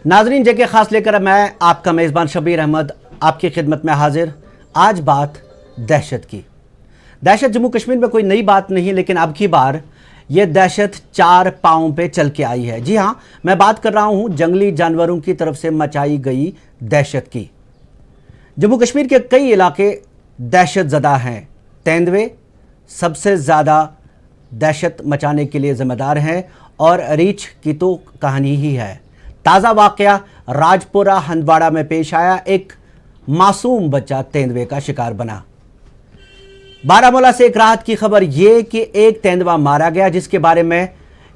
नाजरीन, जेके खास लेकर मैं आपका मेज़बान शबीर अहमद आपकी खिदमत में हाजिर। आज बात दहशत की। दहशत जम्मू कश्मीर में कोई नई बात नहीं, लेकिन अब की बार यह दहशत 4 पाँव पे चल के आई है। जी हाँ, मैं बात कर रहा हूँ जंगली जानवरों की तरफ से मचाई गई दहशत की। जम्मू कश्मीर के कई इलाके दहशत ज़दा हैं। तेंदुए सबसे ज़्यादा दहशत मचाने के लिए ज़िम्मेदार हैं और रीछ की तो कहानी ही है। ताज़ा वाक़या राजपुरा हंदवाड़ा में पेश आया। एक मासूम बच्चा तेंदुए का शिकार बना। बारामूला से एक राहत की खबर ये कि एक तेंदुआ मारा गया, जिसके बारे में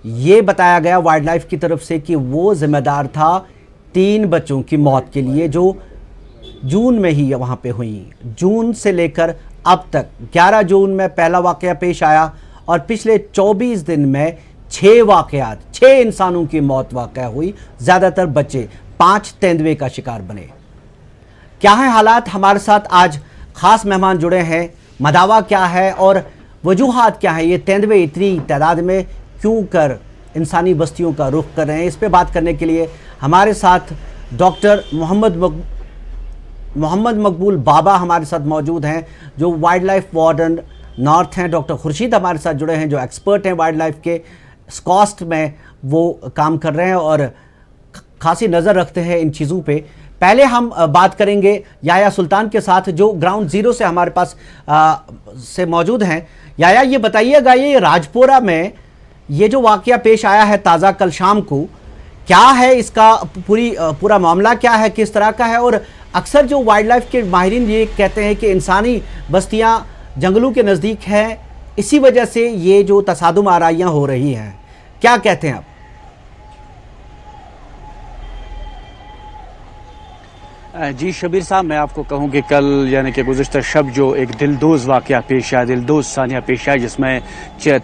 ये बताया गया वाइल्ड लाइफ की तरफ से कि वो जिम्मेदार था 3 बच्चों की मौत के लिए, जो जून में ही वहाँ पे हुई। जून से लेकर अब तक 11 जून में पहला वाक़या पेश आया और पिछले 24 दिन में 6 वाक़यात, 6 इंसानों की मौत वाक़या हुई। ज़्यादातर बच्चे 5 तेंदुए का शिकार बने। क्या है हालात? हमारे साथ आज ख़ास मेहमान जुड़े हैं। मदावा क्या है और वजूहात क्या है? ये तेंदुए इतनी तादाद में क्यों कर इंसानी बस्तियों का रुख कर रहे हैं? इस पे बात करने के लिए हमारे साथ डॉक्टर मोहम्मद मकबूल बाबा हमारे साथ मौजूद हैं, जो वाइल्ड लाइफ वार्डन नॉर्थ हैं। डॉक्टर खुर्शीद हमारे साथ जुड़े हैं, जो एक्सपर्ट हैं वाइल्ड लाइफ के, स्कॉस्ट में वो काम कर रहे हैं और खासी नज़र रखते हैं इन चीज़ों पे। पहले हम बात करेंगे याया सुल्तान के साथ, जो ग्राउंड ज़ीरो से हमारे पास से मौजूद हैं। याया, ये बताइएगा, ये राजपुरा में ये जो वाक़या पेश आया है ताज़ा कल शाम को, क्या है इसका पूरा मामला क्या है, किस तरह का है? और अक्सर जो वाइल्ड लाइफ के माहिरीन ये कहते हैं कि इंसानी बस्तियाँ जंगलों के नज़दीक हैं, इसी वजह से ये जो तसादुम आराइयाँ हो रही हैं, क्या कहते हैं आप? जी शबीर साहब, मैं आपको कहूं कि कल यानी कि गुज़िश्ता शब जो एक दिलदोज़ वाक़या पेश आया, दिलदोज़ सानिया पेश आया, जिसमें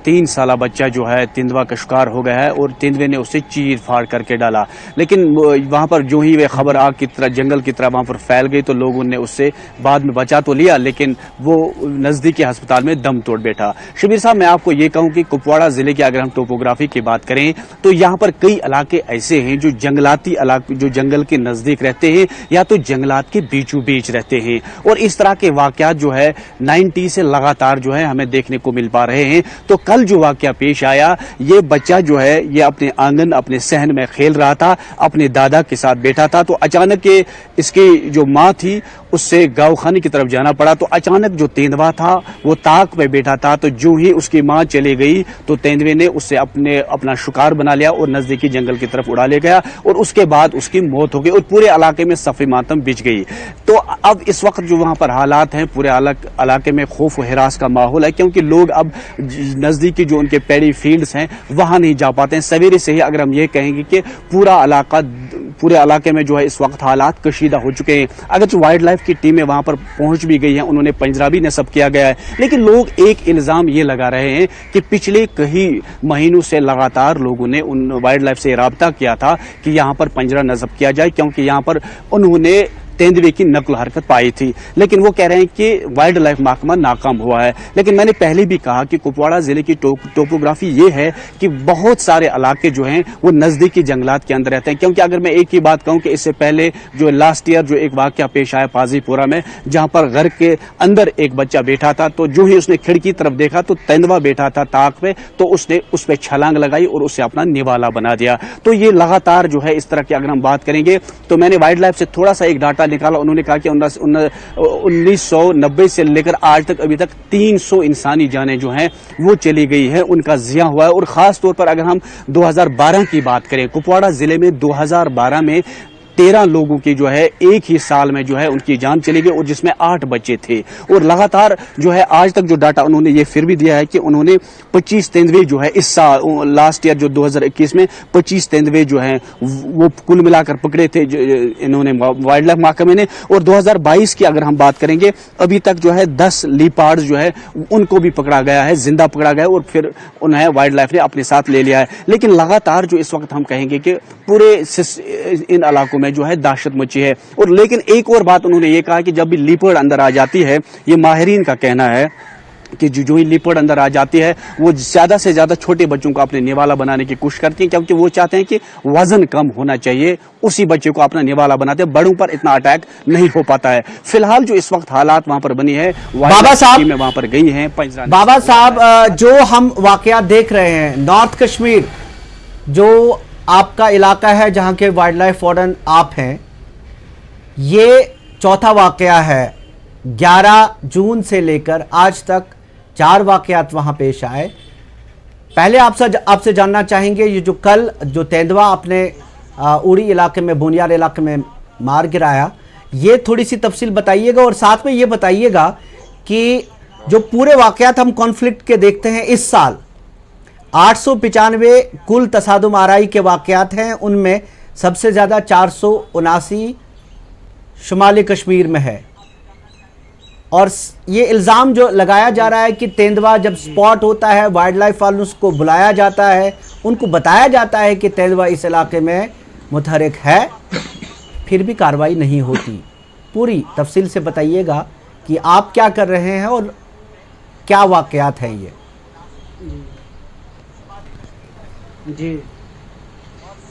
3 साला बच्चा जो है तेंदुआ का शिकार हो गया है और तेंदुए ने उसे चीर फाड़ करके डाला। लेकिन वहाँ पर जो ही वे खबर आग की तरह, जंगल की तरह वहाँ पर फैल गई, तो लोगों ने उससे बाद में बचा तो लिया, लेकिन वो नज़दीकी अस्पताल में दम तोड़ बैठा। शबीर साहब, मैं आपको ये कहूँ कि कुपवाड़ा ज़िले की अगर हम टोपोग्राफी की बात करें तो यहाँ पर कई इलाके ऐसे हैं जो जंगलाती इलाके, जो जंगल के नज़दीक रहते हैं या तो जंगलात के बीचों बीच रहते हैं, और इस तरह के वाकयात जो है 90 से लगातार जो है हमें देखने को मिल पा रहे हैं। तो कल जो वाकया पेश आया, ये बच्चा जो है ये अपने आंगन, अपने सहन में खेल रहा था, अपने दादा के साथ बैठा था, तो अचानक इसकी जो माँ थी उससे गाँवखाने की तरफ जाना पड़ा। तो अचानक जो तेंदुआ था वो ताक पे बैठा था, तो जो ही उसकी माँ चली गई तो तेंदुए ने उससे अपना शिकार बना लिया और नजदीकी जंगल की तरफ उड़ा ले गया, और उसके बाद उसकी मौत हो गई और पूरे इलाके में सफ़े मातम बिछ गई। तो अब इस वक्त जो वहां पर हालात हैं, पूरे इलाके में खौफ और हिरास का माहौल है, क्योंकि लोग अब नजदीकी जो उनके पैडी फील्ड्स हैं वहां नहीं जा पाते हैं। सवेरे से ही अगर हम ये कहेंगे कि पूरे इलाके में जो है इस वक्त हालात कशीदा हो चुके हैं। अगर जो वाइल्ड लाइफ की टीमें वहां पर पहुंच भी गई हैं, उन्होंने पंजरा भी नस्ब किया गया है, लेकिन लोग एक इल्जाम ये लगा रहे हैं कि पिछले कई महीनों से लगातार लोगों ने उन वाइल्ड लाइफ से राब्ता किया था कि यहाँ पर पंजरा नस्ब किया जाए, क्योंकि यहाँ पर उन्होंने तेंदुए की नकल हरकत पाई थी। लेकिन वो कह रहे हैं कि वाइल्ड लाइफ महकमा नाकाम हुआ है। लेकिन मैंने पहले भी कहा कि कुपवाड़ा जिले की टोपोग्राफी ये है कि बहुत सारे इलाके जो हैं वो नजदीकी जंगलात के अंदर रहते हैं। क्योंकि अगर मैं एक ही बात कहूं कि इससे पहले जो लास्ट ईयर जो एक वाकया पेश आया पाजीपुरा में, जहां पर घर के अंदर एक बच्चा बैठा था, तो जो ही उसने खिड़की तरफ देखा तो तेंदुआ बैठा था ताक पे, तो उसने उस पर छलांग लगाई और उससे अपना निवाला बना दिया। तो ये लगातार जो है इस तरह की अगर हम बात करेंगे, तो मैंने वाइल्ड लाइफ से थोड़ा सा एक डाटा निकाला। उन्होंने कहा कि 1990 से लेकर आज तक अभी तक 300 इंसानी जानें जो हैं वो चली गई है, उनका जिया हुआ है। और खास तौर पर अगर हम 2012 की बात करें, कुपवाड़ा जिले में 2012 में 13 लोगों की जो है एक ही साल में जो है उनकी जान चली गई, और जिसमें 8 बच्चे थे। और लगातार जो है आज तक जो डाटा उन्होंने ये फिर भी दिया है कि उन्होंने 25 तेंदुए जो है इस साल लास्ट ईयर जो 2021 में 25 तेंदुए जो हैं वो कुल मिलाकर पकड़े थे इन्होंने वाइल्ड लाइफ महकमे ने। और 2022 की अगर हम बात करेंगे, अभी तक जो है 10 लीपार्ड्स जो है उनको भी पकड़ा गया है, जिंदा पकड़ा गया है, और फिर उन्हें वाइल्ड लाइफ ने अपने साथ ले लिया है। लेकिन लगातार जो इस वक्त हम कहेंगे कि पूरे इन इलाकों में जो है दहशत मची है। और लेकिन एक और बात उन्होंने ये कहा कि जब भी लीपर्ड अंदर आ जाती है, ये माहिरीन का कहना है कि जो ही लिपर्ड अंदर आ जाती है वो ज़्यादा से ज़्यादा छोटे बच्चों को अपने निवाला बनाने की कोशिश करती है, क्योंकि वो चाहते हैं कि वजन कम होना चाहिए, उसी बच्चे को अपना निवाला बनाते हैं, बड़ों पर इतना अटैक नहीं हो पाता है। फिलहाल जो इस वक्त हालात वहां पर बनी है, बाबा साहब में वहां पर गई हैं पंजरा। बाबा साहब, जो हम वाकयात देख रहे हैं, नॉर्थ कश्मीर जो आपका इलाका है जहां के वाइल्ड लाइफ वार्डन आप हैं, ये चौथा वाकया है। 11 जून से लेकर आज तक 4 वाकयात वहां पेश आए। पहले आपसे जानना चाहेंगे, ये जो कल जो तेंदुआ अपने उड़ी इलाके में, बोनियार इलाके में मार गिराया, ये थोड़ी सी तफसील बताइएगा, और साथ में ये बताइएगा कि जो पूरे वाकयात हम कॉन्फ्लिक्ट के देखते हैं इस साल, 895 कुल तसादुम आराई के वाकयात हैं, उनमें सबसे ज़्यादा 479 शुमाली कश्मीर में है। और ये इल्ज़ाम जो लगाया जा रहा है कि तेंदुआ जब स्पॉट होता है, वाइल्ड लाइफ वालों को बुलाया जाता है, उनको बताया जाता है कि तेंदुआ इस इलाके में मुतहरिक है, फिर भी कार्रवाई नहीं होती। पूरी तफसील से बताइएगा कि आप क्या कर रहे हैं और क्या वाकयात है ये।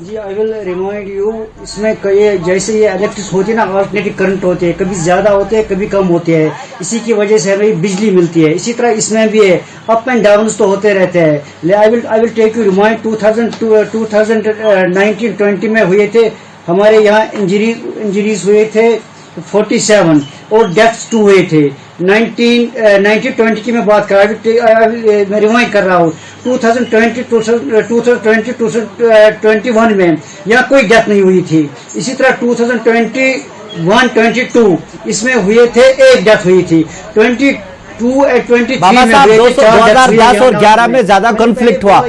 जी आई विल रिमाइंड यू, इसमें कई जैसे ये इलेक्ट्रिक होती है ना, अल्टरनेटिव करंट होते हैं, कभी ज़्यादा होते हैं कभी कम होते हैं, इसी की वजह से हमें बिजली मिलती है। इसी तरह इसमें भी है, अप एंड डाउन्स तो होते रहते हैं। I will take you remind 2019-20 में हुए थे हमारे यहाँ इंजरीज हुए थे 47 और डेथ्स 2 हुए थे। 1920 की मैं बात कर रहा हूँ, मैं रिमाइंड कर रहा हूँ। 2020-2021 में यहाँ कोई डेथ नहीं हुई थी। इसी तरह 2021-22 इसमें हुए थे, एक डेथ हुई थी। 22-23 बाबा साहब 2010 और 11 में ज्यादा कॉन्फ्लिक्ट हुआ।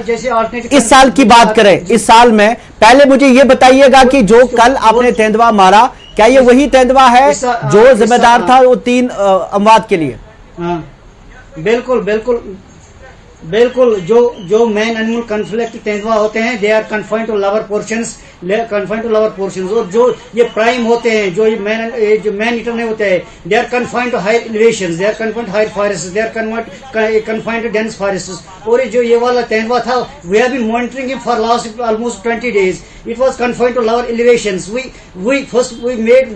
इस साल की बात करें, इस साल में पहले मुझे ये बताइएगा कि जो कल आपने तेंदुआ मारा, क्या ये वही तेंदुआ है जो जिम्मेदार था वो 3 अमवात के लिए? हाँ, बिल्कुल। जो मेन एनिमल कॉन्फ्लिक्ट तेंदुआ होते हैं, they are confined to lower portions, और जो ये प्राइम होते हैं, जो मैन ईटर नहीं होते हैं, they are confined to high elevations, they are confined high forest, they are confined to dense forest. और ये वाला तेंदुआ था, we have been monitoring him for last almost 20 days. It was confined to lower elevations. We made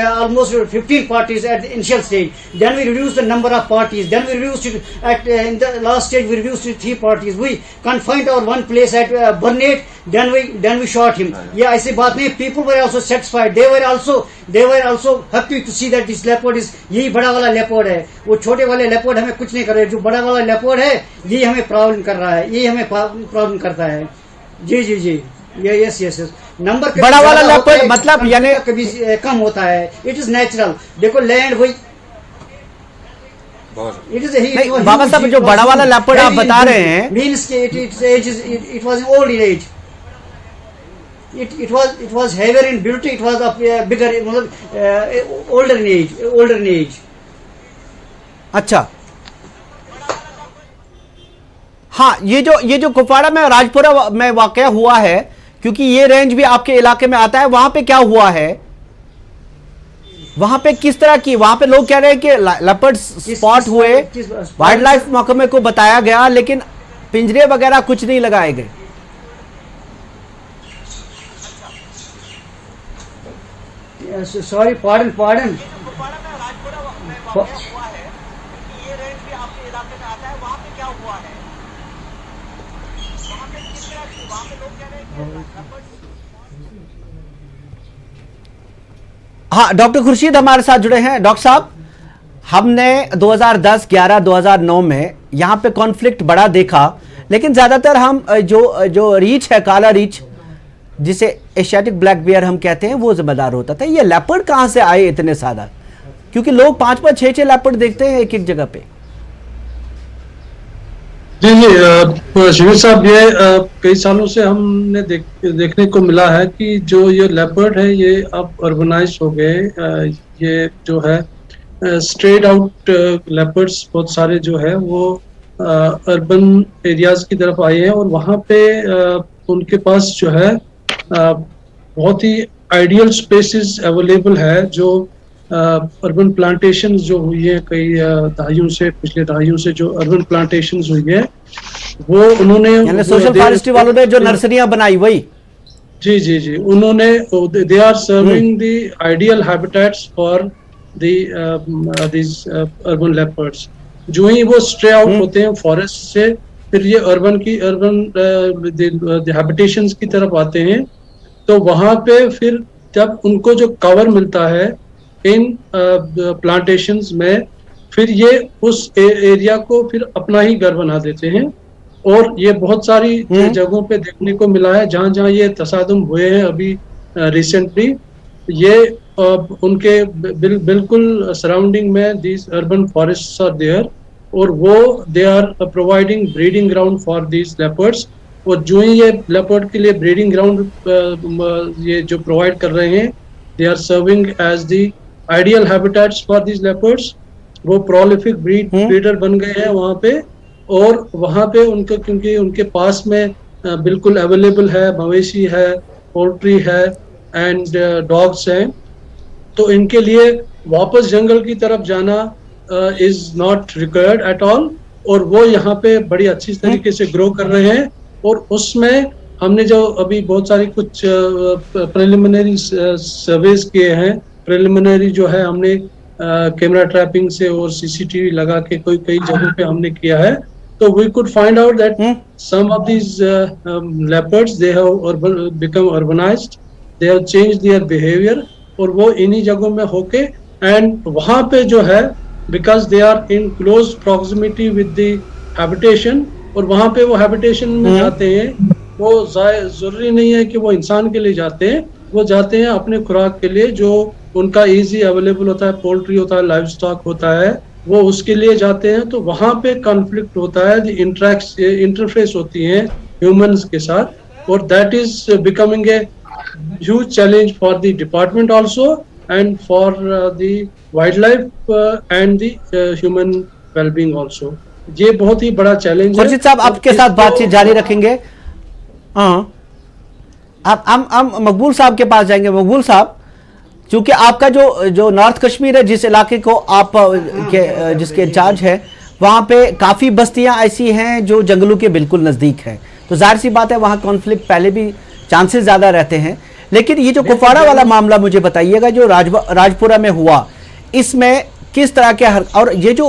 almost 15 parties at the initial stage. Then we reduced the number of parties. Then we reduced it in the last stage. We reduced it to 3 parties. We confined our one place at Burnett. Then we shot him. Yeah, ऐसी बात नहीं. People were also satisfied. They were also happy to see that this leopard is, यही बड़ा वाला leopard है. वो छोटे वाले leopard हमें कुछ नहीं कर रहे. जो बड़ा वाला leopard है, यही हमें प्रॉब्लम कर रहा है. यही हमें प्रॉब्लम करता है. जी. यस नंबर बड़ा वाला लेपर्ड मतलब यानी कभी कम होता है. It is natural. देखो लैंड वही इट इज बाबा साहब, जो बड़ा वाला लेपर्ड आप बता रहे हैं, means it was old in age. It was heavier in beauty. It was bigger, मतलब older in age. अच्छा, हाँ, ये जो कुपवाड़ा में राजपुरा में वाकया हुआ है, क्योंकि ये रेंज भी आपके इलाके में आता है, वहां पे क्या हुआ है? वहां पे किस तरह की, वहां पे लोग कह रहे हैं कि लेपर्ड स्पॉट हुए, वाइल्ड लाइफ महकमे को बताया गया, लेकिन पिंजरे वगैरह कुछ नहीं लगाए गए। Sorry, pardon. हाँ, डॉक्टर खुर्शीद हमारे साथ जुड़े हैं। डॉक्टर साहब, हमने 2010, 11, 2009 में यहाँ पे कॉन्फ्लिक्ट बड़ा देखा, लेकिन ज़्यादातर हम जो रीछ है, काला रीछ, जिसे एशियाटिक ब्लैक बियर हम कहते हैं, वो जिम्मेदार होता था। ये लेपर्ड कहाँ से आए इतने ज़्यादा? क्योंकि लोग 5-5, 6-6 लेपर्ड देखते हैं एक जगह पे। जी शिविर साहब, ये कई सालों से हमने देखने को मिला है कि जो ये लेपर्ड है, ये अब अर्बनाइज हो गए। ये जो है स्ट्रेट आउट लेपर्ड्स बहुत सारे जो है वो अर्बन एरियाज की तरफ आए हैं, और वहाँ पे उनके पास जो है बहुत ही आइडियल स्पेसेस अवेलेबल है, जो अर्बन प्लांटेशन जो हुई है कई दहाइयों से, पिछले दहाइयों से जो अर्बन प्लांटेशन हुई है वो उन्होंने यानी सोशल फॉरेस्ट्री वालों ने जो नर्सरियां बनाई वही। जी जी जी, उन्होंने they are serving the ideal habitats for this urban leopards. जो ही वो स्ट्रे आउट होते हैं फॉरेस्ट से, फिर ये अर्बन हैबिटेशंस की तरफ आते हैं, तो वहां पे फिर जब उनको जो कवर मिलता है इन प्लांटेशंस में, फिर ये उस एरिया को फिर अपना ही घर बना देते हैं। और ये बहुत सारी जगहों पे देखने को मिला है जहां जहां ये तसादुम हुए हैं अभी रिसेंटली, ये उनके बिल्कुल सराउंडिंग में these urban forests are there, और वो they are providing breeding ground for these leopards. और जो ही ये लेपर्ड के लिए ब्रीडिंग ग्राउंड ये जो प्रोवाइड कर रहे हैं, they are serving as the ideal habitats for these leopards. वो प्रोलिफिक ब्रीडर बन गए हैं वहाँ पे, और वहाँ पे उनके क्योंकि उनके पास में बिल्कुल अवेलेबल है, मवेशी है, पोल्ट्री है एंड डॉग्स हैं, तो इनके लिए वापस जंगल की तरफ जाना is not required at all. और वो यहाँ पे बड़ी अच्छी तरीके से ग्रो कर रहे हैं। और उसमें हमने जो अभी बहुत सारी कुछ प्रिलिमिनरी सर्वेस किए हैं, प्रिलिमिनरी जो है हमने कैमरा ट्रैपिंग से और सीसीटीवी लगा के कई जगहों पे हमने किया है, तो we could find out that some of these leopards they have become urbanized, they have changed their behaviour. और वो इन्हीं जगहों में होके एंड वहां पे जो है because they are in close proximity with the habitation, और वहां पे वो हैबिटेशन में जाते हैं, वो जरूरी नहीं है कि वो इंसान के लिए जाते हैं, वो जाते हैं अपने खुराक के लिए जो उनका इजी अवेलेबल होता है, पोल्ट्री होता है, लाइव स्टॉक होता है, वो उसके लिए जाते हैं। तो वहां पे कॉन्फ्लिक्ट होता है, इंटरफेस होती है ह्यूमंस के साथ, और that is becoming a huge challenge for the department also and for the wild life and the human wellbeing also. ये बहुत ही बड़ा चैलेंज है। खुर्शीद साहब आपके साथ बातचीत जारी रखेंगे। हाँ, हम मकबूल साहब के पास जाएंगे। मकबूल साहब, चूंकि आपका जो नॉर्थ कश्मीर है, जिस इलाके को आप जिसके इंचार्ज है, वहां पे काफी बस्तियां ऐसी हैं जो जंगलों के बिल्कुल नजदीक हैं, तो जाहिर सी बात है वहां कॉन्फ्लिक्ट पहले भी चांसेस ज्यादा रहते हैं। लेकिन ये जो कुपवाड़ा वाला मामला मुझे बताइएगा जो राजपुरा में हुआ, इसमें किस तरह के और ये जो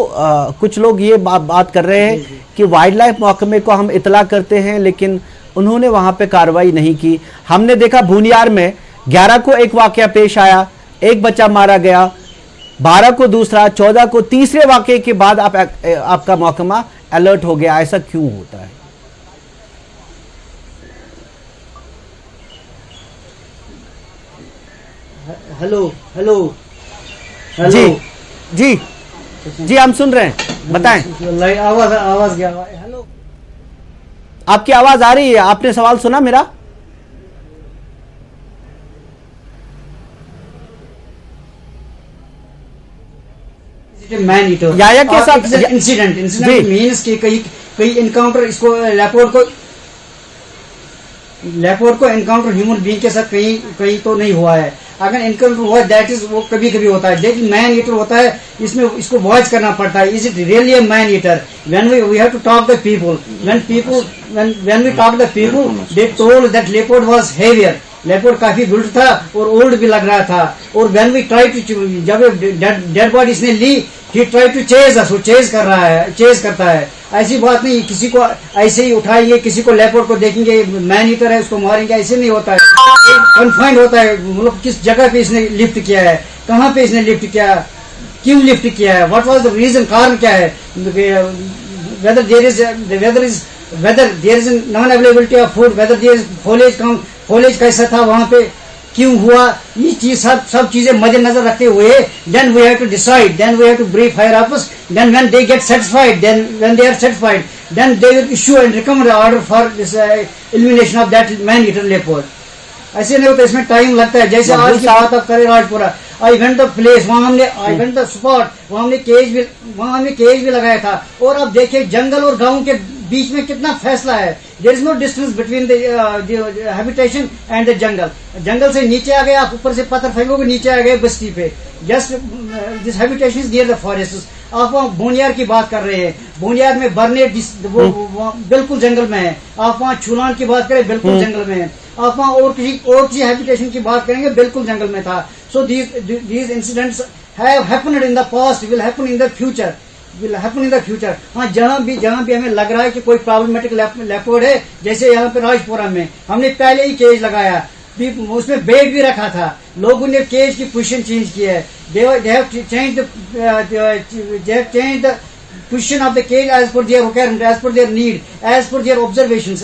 कुछ लोग ये बात कर रहे हैं कि वाइल्ड लाइफ महकमे को हम इतला करते हैं लेकिन उन्होंने वहां पे कार्रवाई नहीं की। हमने देखा भूनियार में 11 को एक वाकया पेश आया, एक बच्चा मारा गया, 12 को दूसरा, 14 को तीसरे वाकये के बाद आपका महकमा अलर्ट हो गया। ऐसा क्यों होता है? हेलो हेलो जी जी जी, हम सुन रहे हैं, बताएं। आवाज गया। हेलो, आपकी आवाज आ रही है, आपने सवाल सुना मेरा? मैन ईटर या के साथ इंसिडेंट मीन्स कि कई इनकाउंटर, इसको लेपर्ड को इनकाउंटर ह्यूमन बीइंग के साथ कहीं तो नहीं हुआ है। अगर इनकाउंटर हुआ दैट इज वो कभी कभी होता है, लेकिन मैन ईटर होता है, इसमें इसको वॉच करना पड़ता है। Is it really a man eater? When we have to talk the people, when we talk the people they told that leopard was heavier. Leopard काफी बुल्ड था और ओल्ड भी लग रहा था। और व्हेन वी ट्राई टू, जब dead body इसने ली, he try to chase us, वो चेज करता है। ऐसी बात नहीं किसी को ऐसे ही उठाएंगे, किसी को लेपर्ड को देखेंगे मैन ईटर है उसको मारेंगे, ऐसे नहीं होता है। ये कन्फाइंड होता है, मतलब किस जगह पे इसने लिफ्ट किया है, कहाँ पे इसने लिफ्ट किया, क्यों लिफ्ट किया है, व्हाट वाज द रीजन, कारण क्या है, whether there is non availability of food, whether there is foliage कैसा था वहां पे, क्यों हुआ, ये चीज सब चीजें मद्देनजर रखते हुए then we have to decide, then we have to brief higher ups, then when they get satisfied, then when they are satisfied, then they will issue and recommend an order for this elimination of that man eater leopard. ऐसे नहीं होता, इसमें time लगता है। जैसे आज की बात आप करें Rajpura, I went the place, I went the spot, वहाँ हमने केज भी लगाया था। और अब देखिए जंगल और गांव के बीच में कितना फैसला है। There is no distance between the habitation and the jungle. जंगल से नीचे आ गए आप, ऊपर से पत्थर फेंकोगे नीचे आ गए बस्ती पे। Just this habitation is near the forest. आप वहाँ बोनियार की बात कर रहे हैं, बोनियार में बर्नेट वो बिल्कुल जंगल में है। आप वहाँ छुलान की बात करें, बिल्कुल जंगल में है। आप वहाँ और किसी हैबिटेशन की बात करेंगे, बिल्कुल जंगल में था। सो these incidents have happened in the past, will happen in the future, will happen in the future। हाँ, जहाँ भी हमें लग रहा है कि कोई प्रॉब्लमेटिक लेपर्ड है, जैसे यहाँ पे राजपुरा में हमने पहले ही केज लगाया, उसमें बेड भी रखा था। लोगों ने केज की पोजीशन चेंज की है। They have changed the position of the cage as per their requirement, as per their need, as per their observations,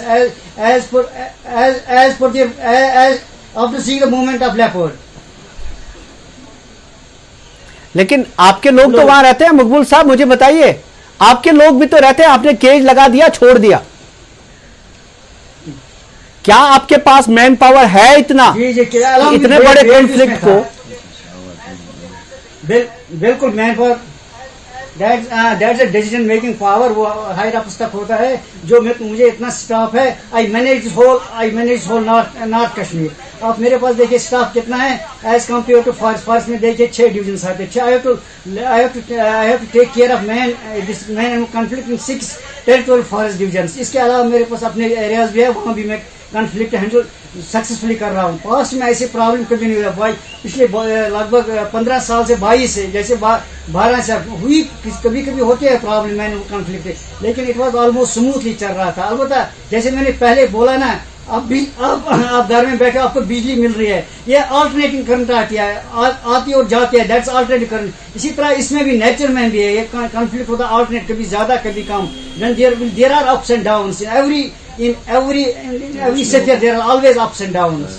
as per their after seeing the movement of leopard। लेकिन आपके लोग तो वहां रहते हैं मकबूल साहब, मुझे बताइए, आपके लोग भी तो रहते हैं, आपने केज लगा दिया, छोड़ दिया, क्या आपके पास मैन पावर है इतना? जी इतने बड़े कॉन्फ्लिक्ट को? बिल्कुल man power, that's a decision making power, वो हायर अप्स तक होता है। जो मुझे इतना स्टाफ है, I manage whole north Kashmir. आप मेरे पास देखिए स्टाफ कितना है एज कम्पेयर टू फॉरेस्ट में देखिए 6 डिवीजन आते हैं। I have to take care of man conflict in 6 territorial forest division. इसके अलावा मेरे पास अपने एरियाज भी है, वहाँ भी मैं कॉन्फ्लिक्ट हैंडल सक्सेसफुली कर रहा हूँ। पास्ट में ऐसी प्रॉब्लम कभी नहीं हुआ भाई। पिछले लगभग 15 साल से 22 से, जैसे 12 से हुई, कभी कभी होते हैं प्रॉब्लम मैन कॉन्फ्लिक्ट, लेकिन इट वाज ऑलमोस्ट स्मूथली चल रहा था। अलबत्ता जैसे मैंने पहले बोला ना, अब आप घर में बैठे आपको बिजली मिल रही है, ये अल्टरनेटिंग करंट आती और जाती है, दैट्स अल्टरनेटिंग करंट। इसी तरह इसमें भी नेचर में भी है, ये कॉन्फ्लिक्ट होता है अल्टरनेट, कभी ज्यादा कभी कम। There are ups and downs in every sector, there are always ups and downs।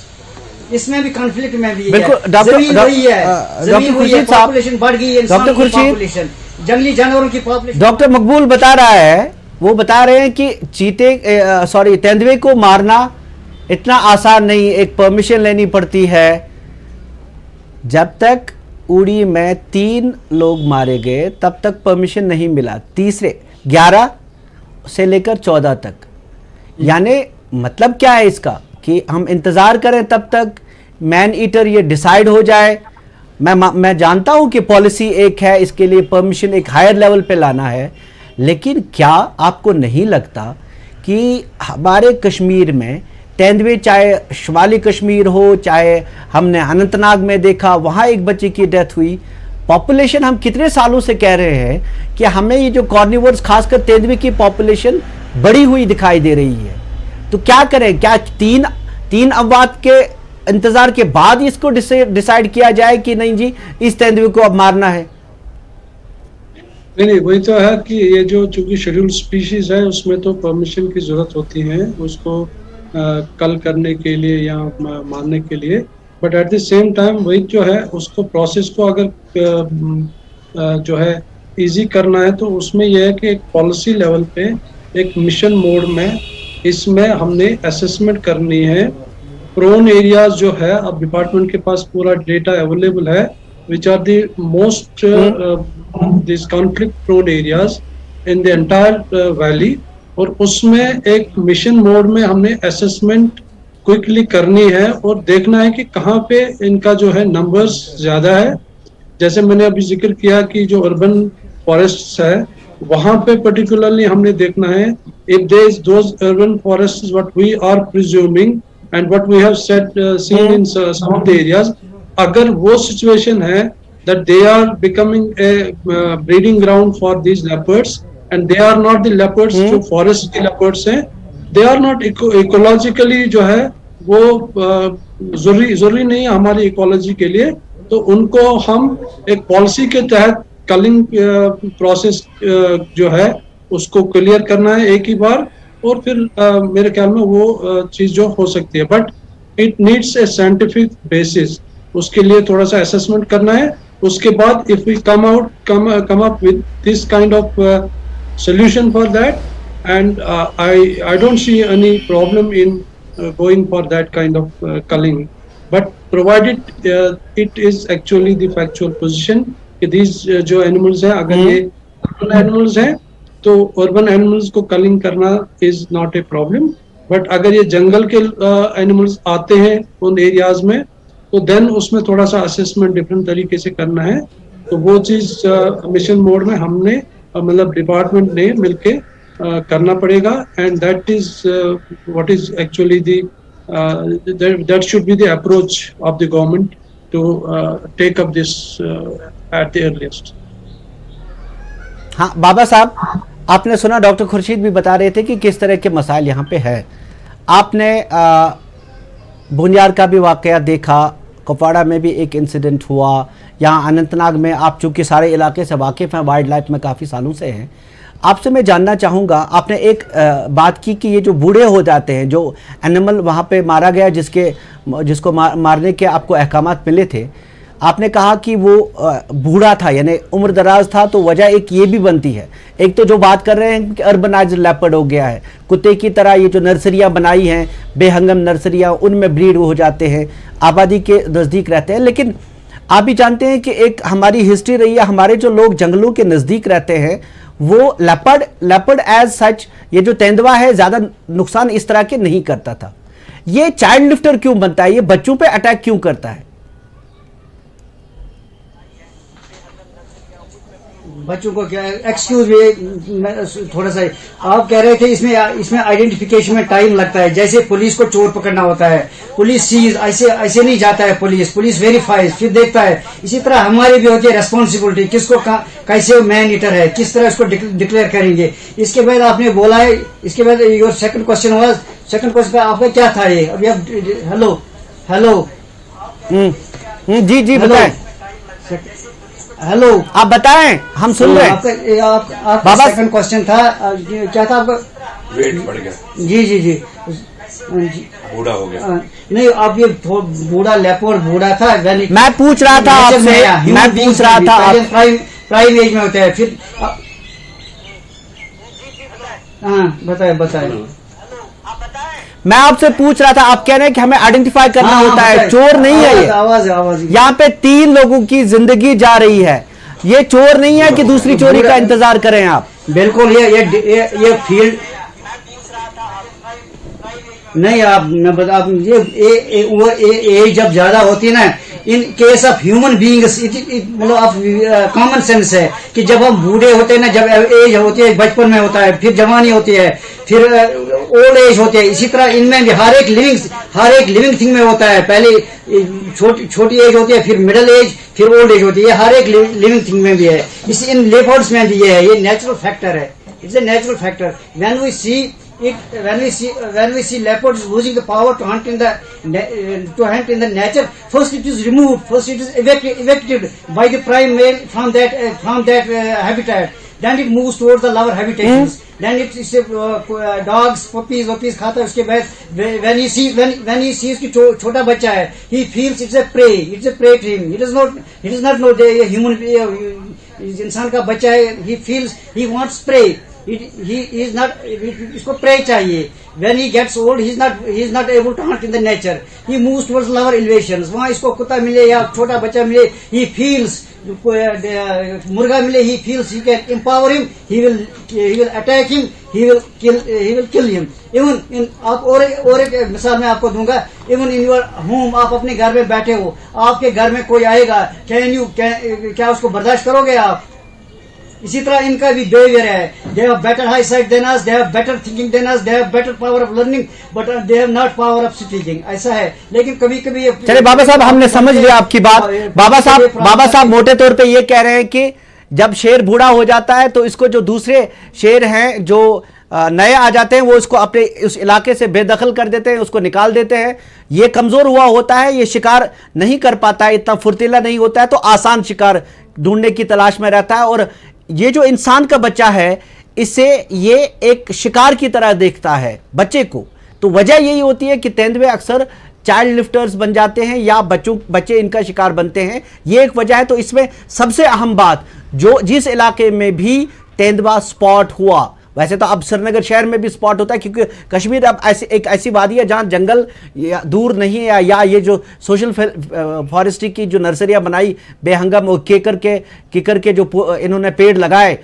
इसमें भी कॉन्फ्लिक्ट में भी है। जमीन हुई है, पॉपुलेशन बढ़ गई है, इंसान की पॉपुलेशन, जंगली जानवरों की पॉपुलेशन। डॉक्टर मकबूल बता रहा है, वो बता रहे हैं कि तेंदुए को मारना इतना आसान नहीं, एक परमिशन लेनी पड़ती है। जब तक उड़ी में 3 लोग मारे गए तब तक परमिशन नहीं मिला, तीसरे 11 से लेकर 14 तक। यानी मतलब क्या है इसका कि हम इंतजार करें तब तक मैन ईटर ये डिसाइड हो जाए। मैं जानता हूं कि पॉलिसी एक है, इसके लिए परमिशन एक हायर लेवल पे लाना है, लेकिन क्या आपको नहीं लगता कि हमारे कश्मीर में तेंदुए, चाहे शुमाली कश्मीर हो, चाहे हमने अनंतनाग में देखा, वहाँ एक बच्चे की डेथ हुई, पॉपुलेशन हम कितने सालों से कह रहे हैं कि हमें ये जो कॉर्निवर्स खासकर तेंदुए की पॉपुलेशन बढ़ी हुई दिखाई दे रही है, तो क्या करें? क्या तीन अमवात के इंतजार के बाद इसको डिसाइड किया जाए कि नहीं जी इस तेंदुए को अब मारना है? नहीं, वही तो है कि ये जो चूंकि शेड्यूल्ड स्पीशीज है उसमें तो परमिशन की जरूरत होती है उसको कल करने के लिए या मारने के लिए, but at the same time वही जो है उसको प्रोसेस को अगर जो है इजी करना है तो उसमें यह है कि एक पॉलिसी लेवल पे एक मिशन मोड में इसमें हमने असेसमेंट करनी है। प्रोन एरियाज जो है, अब डिपार्टमेंट के पास पूरा डेटा अवेलेबल है, which are the most this conflict prone areas in the entire valley, और उसमें एक मिशन मोड में हमने असेसमेंट क्विकली करनी है और देखना है कि कहाँ पे इनका जो है नंबर्स ज्यादा है। जैसे मैंने अभी जिक्र किया कि जो अर्बन फॉरेस्ट है वहां पे पर्टिकुलरली हमने देखना है if there is those urban forests what we are presuming and what we have seen in some of the areas, अगर वो situation है that they are becoming a breeding ground for these leopards and they are not the leopards जो forest के leopards हैं, they are not ecologically जो है वो जरूरी नहीं है हमारी इकोलॉजी के लिए, तो उनको हम एक पॉलिसी के तहत कलिंग प्रोसेस जो है उसको क्लियर करना है एक ही बार, और फिर मेरे ख्याल में वो चीज जो हो सकती है, but it needs a scientific basis, उसके लिए थोड़ा सा असेसमेंट करना है। उसके बाद if we come up with this kind of solution for that, and I don't see any problem in going for that kind of culling, but provided it is actually the factual position कि these जो animals हैं अगर ये animals हैं तो urban animals को कलिंग करना is not a problem. But अगर ये जंगल के एनिमल्स आते हैं उन एरियाज में, तो देन उसमें थोड़ा सा असेसमेंट डिफरेंट तरीके से करना है। तो वो चीज मिशन मोड में हमने मतलब डिपार्टमेंट ने मिलके करना पड़ेगा। And that is what is actually that should be the approach of the government to take up this at the earliest. हाँ बाबा साहब, आपने सुना डॉक्टर खुर्शीद भी बता रहे थे कि किस तरह के मसाइल यहाँ पे है। आपने बुनियार का भी वाकया देखा, कुपवाड़ा में भी एक इंसिडेंट हुआ, यहाँ अनंतनाग में आप चूँकि सारे इलाके से वाकिफ़ हैं, वाइल्ड लाइफ में काफ़ी सालों से हैं, आपसे मैं जानना चाहूँगा, आपने एक बात की कि ये जो बूढ़े हो जाते हैं, जो एनिमल वहाँ पे मारा गया जिसको मारने के आपको अहकामात मिले थे, आपने कहा कि वो बूढ़ा था यानी उम्र दराज था, तो वजह एक ये भी बनती है। एक तो जो बात कर रहे हैं कि अर्बनाइज्ड लेपर्ड हो गया है, कुत्ते की तरह ये जो नर्सरियां बनाई हैं, बेहंगम नर्सरियां, उनमें ब्रीड हो जाते हैं, आबादी के नज़दीक रहते हैं। लेकिन आप भी जानते हैं कि एक हमारी हिस्ट्री रही है, हमारे जो लोग जंगलों के नज़दीक रहते हैं वो लेपर्ड एज सच, ये जो तेंदुआ है, ज़्यादा नुकसान इस तरह के नहीं करता था। ये चाइल्ड लिफ्टर क्यों बनता है, ये बच्चों पे अटैक क्यों करता है? बच्चों को क्या एक्सक्यूज भी थोड़ा सा, आप कह रहे थे इसमें आइडेंटिफिकेशन में टाइम लगता है, जैसे पुलिस को चोर पकड़ना होता है, पुलिस सीज ऐसे नहीं जाता है, पुलिस वेरीफाइज फिर देखता है। इसी तरह हमारी भी होती है रेस्पॉन्सिबिलिटी, किसको कैसे मैन ईटर है, किस तरह इसको डिक्लेयर करेंगे। इसके बाद आपने बोला है, इसके बाद योर सेकंड क्वेश्चन आपका क्या था ये अभी आप हेलो जी बताएं। हेलो, आप बताएं, हम सुन रहे हैं। आपका सेकंड क्वेश्चन था, क्या था आपका? वेट बढ़ गया। जी बूढ़ा हो गया। नहीं, आप ये बूढ़ा लेपर्ड बूढ़ा था। मैं पूछ रहा था आपसे, प्राइम एज में होता है। फिर हाँ बताए। मैं आपसे पूछ रहा था, आप कह रहे हैं कि हमें आइडेंटिफाई करना होता है, चोर नहीं है ये। आवाज यहाँ पे 3 लोगों की जिंदगी जा रही है, ये चोर नहीं है कि दूसरी चोरी का इंतजार करें आप। बिल्कुल, ये फील्ड नहीं, आप ये एज जब ज्यादा होती है ना, in case of human beings, मतलब कॉमन सेंस है कि जब हम बूढ़े होते हैं ना, जब एज होती है, बचपन में होता है, फिर जवानी होती है, फिर ओल्ड एज होती है। इसी तरह इनमें भी हर एक लिविंग थिंग में होता है। पहले छोटी एज होती है, फिर मिडिल एज, फिर ओल्ड एज होती है। ये हर एक लिविंग थिंग में भी है, इस इन लेपर्ड्स में भी है। ये नेचुरल फैक्टर है, it's a natural factor. When we see leopards losing the power to hunt in the nature, first it is removed, first it is evicted by the prime male from that habitat. Then it moves towards the lower habitations. Then it's dogs, puppies खाता है। उसके बाद when he sees कि छोटा बच्चा है, he feels it's a prey to him. He does not know the human, इंसान का बच्चा है, he feels he wants prey. He is not, इसको prey चाहिए। When he gets old, he is not able to hunt in the nature. He moves towards lower elevations. वहाँ इसको कुत्ता मिले या छोटा बच्चा मिले, he feels, मुर्गा मिले, he feels he can empower him. He will attack him. He will kill him. Even in आप और एक मिसाल मैं आपको दूंगा। Even in your home, आप अपने घर में बैठे हो, आपके घर में कोई आएगा, क्या उसको बर्दाश्त करोगे आप? इसी तरह इनका भी बिहेवियर है। They have better high site than us, they have better thinking than us, they have better power of learning, but they have not power of speaking. ऐसा है। लेकिन कभी चलिए बाबा साहब, हमने समझ लिया आपकी बात। बाबा साहब मोटे तौर पे ये कह रहे हैं कि जब शेर बूढ़ा हो जाता है तो इसको जो दूसरे शेर हैं जो नए आ जाते हैं, वो इसको अपने उस इलाके से बेदखल कर देते हैं, उसको निकाल देते हैं। ये कमजोर हुआ होता है, ये शिकार नहीं कर पाता है, इतना फुर्तीला नहीं होता है, तो आसान शिकार ढूंढने की तलाश में रहता है। और ये जो इंसान का बच्चा है, इसे ये एक शिकार की तरह देखता है बच्चे को। तो वजह यही होती है कि तेंदुए अक्सर चाइल्ड लिफ्टर्स बन जाते हैं या बच्चे इनका शिकार बनते हैं, ये एक वजह है। तो इसमें सबसे अहम बात, जिस इलाके में भी तेंदुआ स्पॉट हुआ, वैसे तो अब श्रीनगर शहर में भी स्पॉट होता है, क्योंकि कश्मीर अब एक ऐसी वादी है जहाँ जंगल दूर नहीं है, या ये जो सोशल फॉरेस्ट्री की जो नर्सरियाँ बनाई बेहंगम और केकर के जो इन्होंने पेड़ लगाए,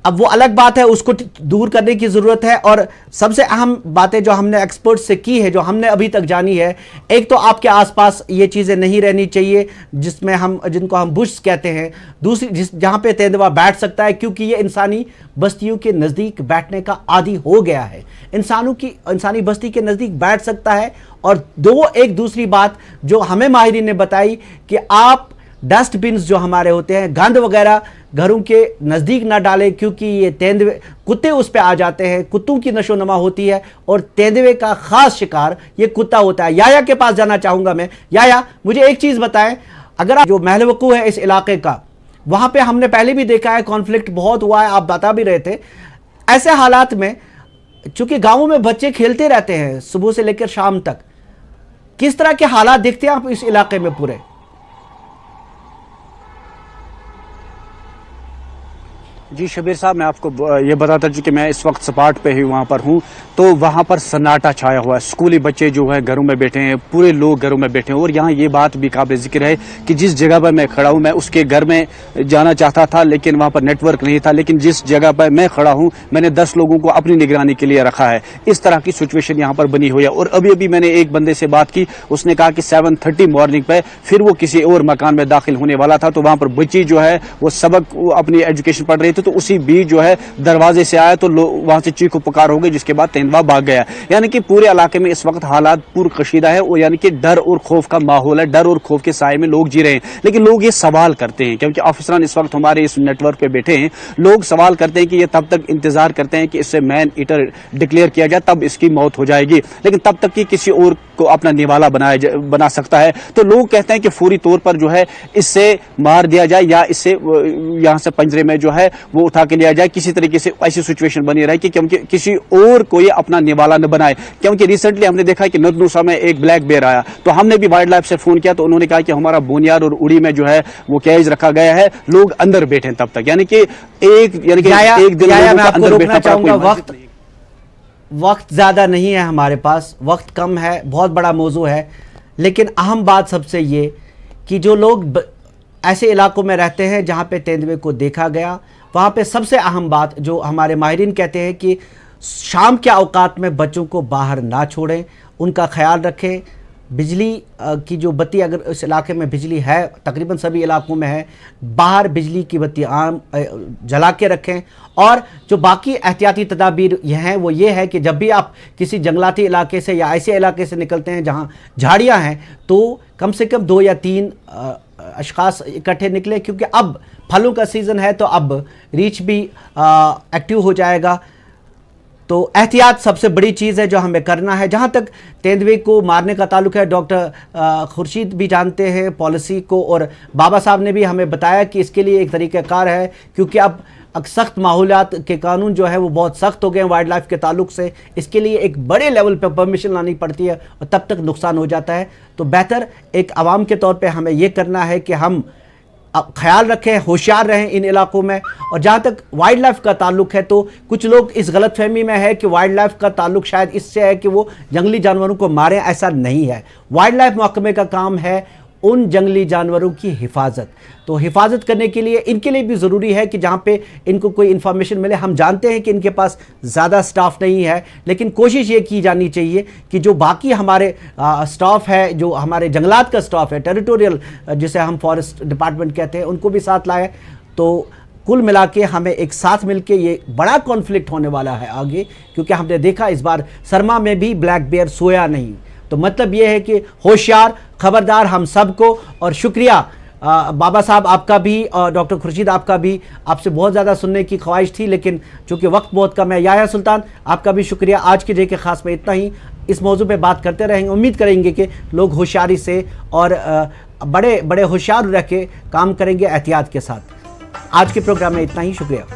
अब वो अलग बात है, उसको दूर करने की ज़रूरत है। और सबसे अहम बातें जो हमने एक्सपर्ट से की है, जो हमने अभी तक जानी है, एक तो आपके आसपास ये चीज़ें नहीं रहनी चाहिए जिनको हम बुश कहते हैं। दूसरी, जहाँ पे तेंदुआ बैठ सकता है, क्योंकि ये इंसानी बस्तियों के नज़दीक बैठने का आदी हो गया है। इंसानी बस्ती के नज़दीक बैठ सकता है। और एक दूसरी बात जो हमें माहिरीन ने बताई कि आप डस्टबिन्स जो हमारे होते हैं, गंद वगैरह घरों के नज़दीक ना डालें, क्योंकि ये तेंदुए, कुत्ते उस पे आ जाते हैं। कुत्तों की नशोनमा होती है और तेंदुए का खास शिकार ये कुत्ता होता है। याया के पास जाना चाहूँगा मैं। याया, मुझे एक चीज़ बताएं, अगर जो महल वकूअ है इस इलाके का, वहाँ पे हमने पहले भी देखा है कॉन्फ्लिक्ट बहुत हुआ है, आप बता भी रहे थे। ऐसे हालात में चूँकि गाँवों में बच्चे खेलते रहते हैं सुबह से लेकर शाम तक, किस तरह के हालात देखते हैं आप इस इलाके में पूरे? जी शबीर साहब, मैं आपको ये बताता चूँ कि मैं इस वक्त सपाट पे ही वहाँ पर हूँ, तो वहाँ पर सन्नाटा छाया हुआ है। स्कूली बच्चे जो है घरों में बैठे हैं, पूरे लोग घरों में बैठे हैं। और यहाँ ये बात भी काबिल जिक्र है कि जिस जगह पर मैं खड़ा हूँ, मैं उसके घर में जाना चाहता था लेकिन वहाँ पर नेटवर्क नहीं था। लेकिन जिस जगह पर मैं खड़ा हूँ, मैंने 10 लोगों को अपनी निगरानी के लिए रखा है। इस तरह की सिचुएशन यहाँ पर बनी हुई है। और अभी अभी मैंने एक बंदे से बात की, उसने कहा कि 7:30 मॉर्निंग पे फिर वो किसी और मकान में दाखिल होने वाला था, तो वहाँ पर बच्ची जो है वो सबक अपनी एजुकेशन पढ़ रही थी, तो उसी बीच जो है दरवाजे से आया तो वहां से चीखो पुकार हो गई, जिसके बाद तेंदुआ भाग गया। यानी कि पूरे इलाके में इस वक्त हालात पूरी कशीदा है। और यानी कि डर और खौफ का माहौल है, डर और खौफ के साए में लोग जी रहे हैं। लेकिन लोग ये सवाल करते हैं, क्योंकि ऑफिसरान इस वक्त हमारे इस नेटवर्क पे बैठे हैं, लोग सवाल करते हैं कि ये तब तक इंतजार करते हैं कि इससे मैन ईटर डिक्लेयर किया जाए, तब इसकी मौत हो जाएगी। लेकिन तब तक कि किसी और को अपना निवाला बना सकता है। तो लोग कहते हैं कि फौरी तौर पर जो है इससे मार दिया जाए, या इससे यहां से पंजरे में जो है वो उठा के लिया जाए। किसी तरीके से ऐसी सिचुएशन बनी रहे कि क्योंकि किसी और को ये अपना निवाला न बनाए। क्योंकि रिसेंटली हमने देखा कि नदनूसा में एक ब्लैक बेयर आया, तो हमने भी वाइल्ड लाइफ से फोन किया, तो उन्होंने कहा कि हमारा बोनियार और उड़ी में जो है वो कैद रखा गया है, लोग अंदर बैठे तब तक। यानी कि एक दिन मैं आपको रोकना चाहूंगा, वक्त ज्यादा नहीं है हमारे पास, वक्त कम है, बहुत बड़ा मौजू है। लेकिन अहम बात सबसे ये कि जो लोग ऐसे इलाकों में रहते हैं जहाँ पे तेंदुए को देखा गया, वहाँ पे सबसे अहम बात जो हमारे माहिरीन कहते हैं कि शाम के औकात में बच्चों को बाहर ना छोड़ें, उनका ख्याल रखें। बिजली की जो बत्ती, अगर इस इलाके में बिजली है, तकरीबन सभी इलाकों में है, बाहर बिजली की बत्ती आम जला के रखें। और जो बाकी एहतियाती तदाबीर ये हैं वो ये है कि जब भी आप किसी जंगलाती इलाके से या ऐसे इलाके से निकलते हैं जहाँ झाड़ियाँ हैं, तो कम से कम 2 या 3 अशखास इकट्ठे निकले, क्योंकि अब फलों का सीज़न है, तो अब रीछ भी एक्टिव हो जाएगा। तो एहतियात सबसे बड़ी चीज़ है जो हमें करना है। जहाँ तक तेंदुए को मारने का ताल्लुक है, डॉक्टर खुर्शीद भी जानते हैं पॉलिसी को, और बाबा साहब ने भी हमें बताया कि इसके लिए एक तरीक़ाकार है, क्योंकि अब सख्त माहौलियात के कानून जो है वो बहुत सख्त हो गए हैं वाइल्ड लाइफ के ताल्लुक से। इसके लिए एक बड़े लेवल पर परमिशन लानी पड़ती है और तब तक नुकसान हो जाता है। तो बेहतर एक आवाम के तौर पे हमें ये करना है कि हम ख्याल रखें, होशियार रहें इन इलाकों में। और जहाँ तक वाइल्ड लाइफ का ताल्लुक है, तो कुछ लोग इस गलत फहमी में है कि वाइल्ड लाइफ का ताल्लुक शायद इससे है कि वो जंगली जानवरों को मारें। ऐसा नहीं है। वाइल्ड लाइफ महकमे का काम है उन जंगली जानवरों की हिफाजत। तो हिफाजत करने के लिए इनके लिए भी ज़रूरी है कि जहाँ पे इनको कोई इन्फॉर्मेशन मिले, हम जानते हैं कि इनके पास ज़्यादा स्टाफ नहीं है, लेकिन कोशिश ये की जानी चाहिए कि जो बाकी हमारे स्टाफ है, जो हमारे जंगलात का स्टाफ है, टेरिटोरियल जिसे हम फॉरेस्ट डिपार्टमेंट कहते हैं, उनको भी साथ लाएँ। तो कुल मिला के हमें एक साथ मिलके, ये बड़ा कॉन्फ्लिक्ट होने वाला है आगे, क्योंकि हमने देखा इस बार सरमा में भी ब्लैक बेयर सोया नहीं। तो मतलब ये है कि होशियार, खबरदार हम सबको। और शुक्रिया बाबा साहब आपका भी और डॉक्टर खुर्शीद आपका भी। आपसे बहुत ज़्यादा सुनने की ख्वाहिश थी, लेकिन चूँकि वक्त बहुत कम है। याया सुल्तान आपका भी शुक्रिया। आज के डे के ख़ास में इतना ही। इस मौजू पे बात करते रहेंगे। उम्मीद करेंगे कि लोग होशियारी से और बड़े बड़े होशियार रह के काम करेंगे एहतियात के साथ। आज के प्रोग्राम में इतना ही। शुक्रिया।